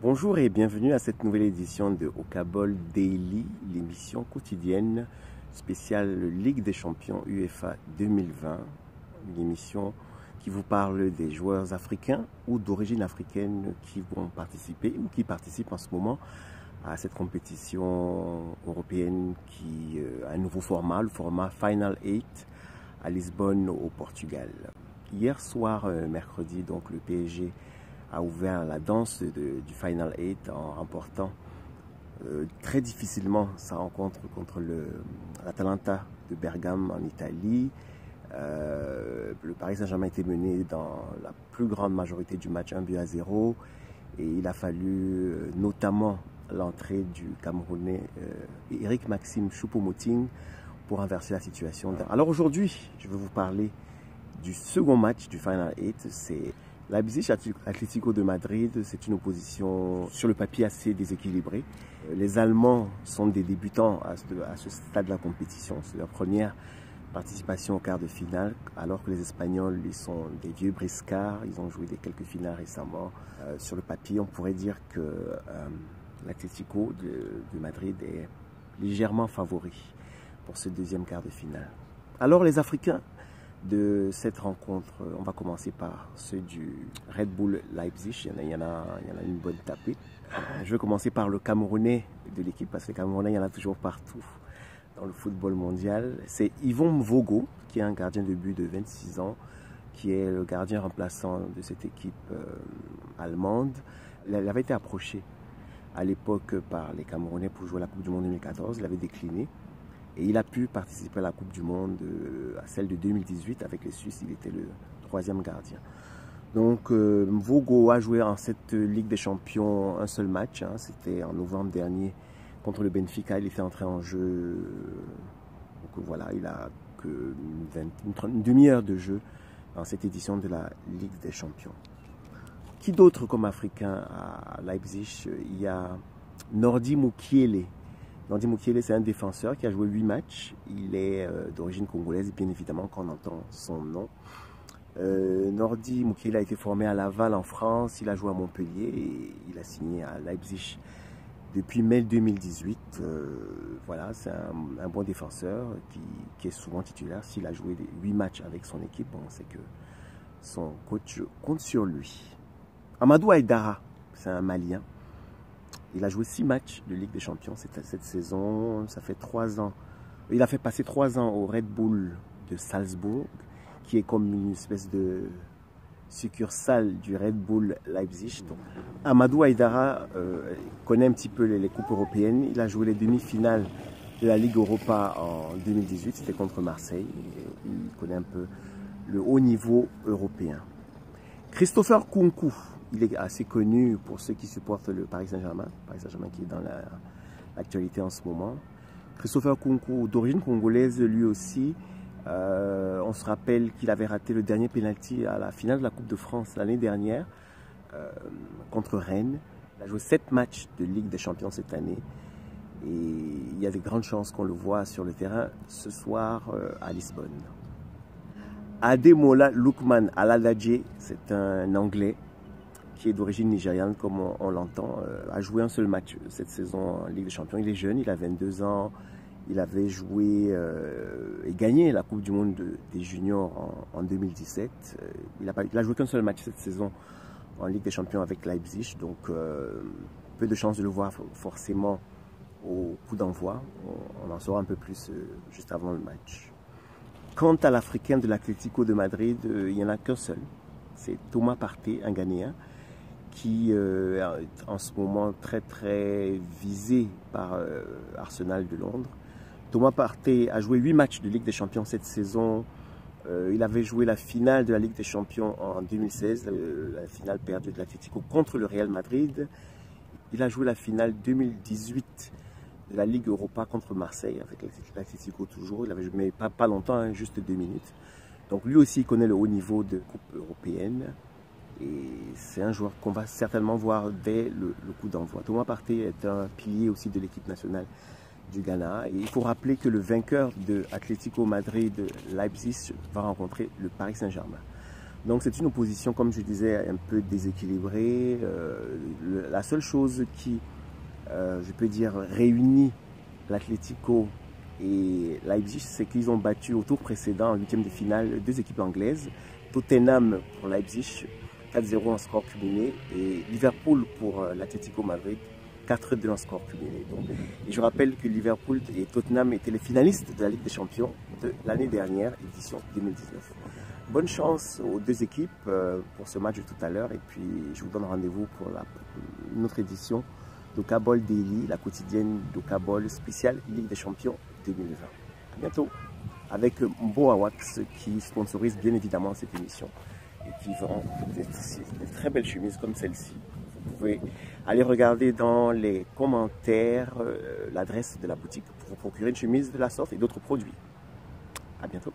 Bonjour et bienvenue à cette nouvelle édition de Okabol Daily, l'émission quotidienne spéciale Ligue des Champions UEFA 2020. Une émission qui vous parle des joueurs africains ou d'origine africaine qui vont participer ou qui participent en ce moment à cette compétition européenne qui a un nouveau format, le format Final 8 à Lisbonne au Portugal. Hier soir, mercredi, donc le PSG a ouvert la danse du Final 8 en remportant très difficilement sa rencontre contre l'Atalanta de Bergame en Italie. Le Paris Saint-Germain était mené dans la plus grande majorité du match 1-0 et il a fallu notamment l'entrée du Camerounais Eric Maxime Choupo-Moting pour inverser la situation. Alors aujourd'hui, je vais vous parler du second match du Final 8, c'est Leipzig Atlético de Madrid. C'est une opposition sur le papier assez déséquilibrée. Les Allemands sont des débutants à ce stade de la compétition. C'est leur première participation au quart de finale, alors que les Espagnols, ils sont des vieux briscards. Ils ont joué quelques finales récemment. Sur le papier, on pourrait dire que l'Atlético de Madrid est légèrement favori pour ce deuxième quart de finale. Alors les Africains de cette rencontre, on va commencer par ceux du Red Bull Leipzig. Il y en a une bonne tapée. Je vais commencer par le Camerounais de l'équipe, parce que les Camerounais, il y en a toujours partout dans le football mondial. C'est Yvon Mvogo, qui est un gardien de but de 26 ans, qui est le gardien remplaçant de cette équipe allemande. Il avait été approché à l'époque par les Camerounais pour jouer à la Coupe du Monde 2014. Il avait décliné. Et il a pu participer à la Coupe du Monde, à celle de 2018 avec les Suisses. Il était le troisième gardien. Donc Mvogo a joué en cette Ligue des Champions un seul match. C'était en novembre dernier contre le Benfica. Il était entré en jeu. Donc voilà, il a que une demi-heure de jeu dans cette édition de la Ligue des Champions. Qui d'autre comme Africain à Leipzig? Il y a Nordi Mukiele. Nordi Mukiele, c'est un défenseur qui a joué 8 matchs. Il est d'origine congolaise, bien évidemment, quand on entend son nom. Nordi Mukiele a été formé à Laval en France. Il a joué à Montpellier et il a signé à Leipzig depuis mai 2018. Voilà, c'est un bon défenseur qui est souvent titulaire. S'il a joué 8 matchs avec son équipe, bon, c'est que son coach compte sur lui. Amadou Aïdara, c'est un Malien. Il a joué 6 matchs de Ligue des Champions cette saison. Ça fait 3 ans. Il a fait passer 3 ans au Red Bull de Salzbourg, qui est comme une espèce de succursale du Red Bull Leipzig. Donc, Amadou Aïdara connaît un petit peu les coupes européennes. Il a joué les demi-finales de la Ligue Europa en 2018. C'était contre Marseille. Il connaît un peu le haut niveau européen. Christopher Nkunku. Il est assez connu pour ceux qui supportent le Paris Saint-Germain. Paris Saint-Germain qui est dans l'actualité en ce moment. Christopher Nkunku, d'origine congolaise lui aussi. On se rappelle qu'il avait raté le dernier penalty à la finale de la Coupe de France l'année dernière contre Rennes. Il a joué 7 matchs de Ligue des Champions cette année. Et il y a de grandes chances qu'on le voit sur le terrain ce soir à Lisbonne. Ademola Lookman Aladadje, c'est un Anglais qui est d'origine nigériane, comme on l'entend, a joué un seul match cette saison en Ligue des Champions. Il est jeune, il a 22 ans, il avait joué et gagné la Coupe du Monde des juniors en 2017. Il a joué qu'un seul match cette saison en Ligue des Champions avec Leipzig, donc peu de chances de le voir forcément au coup d'envoi. On en saura un peu plus juste avant le match. Quant à l'Africain de l'Atlético de Madrid, il n'y en a qu'un seul. C'est Thomas Partey, un Ghanéen, qui est en ce moment très visé par Arsenal de Londres. Thomas Partey a joué 8 matchs de Ligue des Champions cette saison. Il avait joué la finale de la Ligue des Champions en 2016, la finale perdue de l'Atlético contre le Real Madrid. Il a joué la finale 2018 de la Ligue Europa contre Marseille, avec l'Atlético toujours. Il avait joué, mais pas longtemps, juste 2 minutes. Donc lui aussi, il connaît le haut niveau de Coupe européenne. Et c'est un joueur qu'on va certainement voir dès le coup d'envoi. Thomas Partey est un pilier aussi de l'équipe nationale du Ghana. Et il faut rappeler que le vainqueur de Atlético Madrid Leipzig va rencontrer le Paris Saint-Germain. Donc c'est une opposition, comme je disais, un peu déséquilibrée. La seule chose qui, je peux dire, réunit l'Atlético et Leipzig, c'est qu'ils ont battu au tour précédent, en huitième de finale, deux équipes anglaises. Tottenham pour Leipzig, 4-0 en score cumulé, et Liverpool pour l'Atlético Madrid, 4-2 en score cumulé. Donc, et je rappelle que Liverpool et Tottenham étaient les finalistes de la Ligue des Champions de l'année dernière, édition 2019. Bonne chance aux deux équipes pour ce match de tout à l'heure, et puis je vous donne rendez-vous pour une autre édition d'Okabol Daily, la quotidienne d'Okabol spéciale Ligue des Champions 2020. À bientôt, avec Mbo Awax qui sponsorise bien évidemment cette émission et qui vend des très belles chemises comme celle-ci. Vous pouvez aller regarder dans les commentaires l'adresse de la boutique pour vous procurer une chemise de la sorte et d'autres produits. À bientôt.